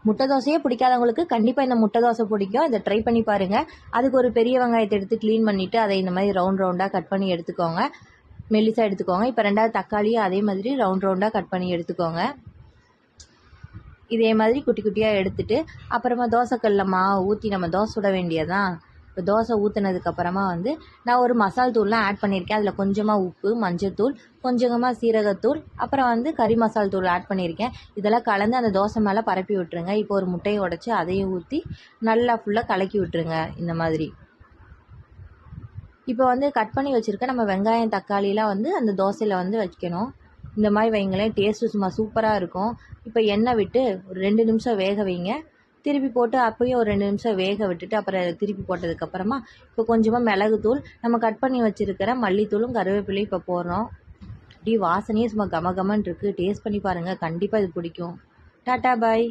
முட்டை தோசையே பிடிக்காதவங்களுக்கு கண்டிப்பாக இந்த முட்டை தோசை பிடிக்கும். இதை ட்ரை பண்ணி பாருங்கள். அதுக்கு ஒரு பெரிய வெங்காயத்தை எடுத்து க்ளீன் பண்ணிவிட்டு அதை இந்த மாதிரி ரவுண்டாக கட் பண்ணி எடுத்துக்கோங்க. மெல்லிசாக எடுத்துக்கோங்க. இப்போ 2வது தக்காளியும் அதே மாதிரி ரவுண்டாக கட் பண்ணி எடுத்துக்கோங்க. இதே மாதிரி குட்டி குட்டியாக எடுத்துகிட்டு அப்புறமா தோசைக்கல்லில் மாவு ஊற்றி நம்ம தோசை சுட வேண்டியதான். இப்போ தோசை ஊற்றுனதுக்கப்புறமா நான் ஒரு மசால் தூள்லாம் ஆட் பண்ணியிருக்கேன். அதில் கொஞ்சமாக உப்பு, மஞ்சத்தூள், கொஞ்சமாக சீரகத்தூள், அப்புறம் கறி மசால் தூள் ஆட் பண்ணியிருக்கேன். இதெல்லாம் கலந்து அந்த தோசை மேலே பரப்பி விட்டுருங்க. இப்போ ஒரு முட்டையை உடச்சி அதையும் ஊற்றி நல்லா ஃபுல்லாக கலக்கி விட்டுருங்க இந்த மாதிரி. இப்போ கட் பண்ணி வச்சுருக்க நம்ம வெங்காயம், தக்காளிலாம் அந்த தோசையில் வைக்கணும். இந்த மாதிரி வைங்களேன், டேஸ்ட்டு சும்மா சூப்பராக இருக்கும். இப்போ எண்ணெய் விட்டு ஒரு 2 நிமிஷம் வேக வைங்க. திருப்பி போட்டு அப்போயும் ஒரு 2 நிமிஷம் வேக விட்டுட்டு அப்புறம் திருப்பி போட்டதுக்கப்புறமா இப்போ கொஞ்சமாக மிளகுத்தூள், நம்ம கட் பண்ணி வச்சுருக்கிற மல்லித்தூளும் கருவேப்பிலையும் இப்போ போடுறோம். இப்படி வாசனையே சும்மா கமகமன்னு இருக்குது. டேஸ்ட் பண்ணி பாருங்கள், கண்டிப்பாக இது பிடிக்கும். டாட்டா பாய்.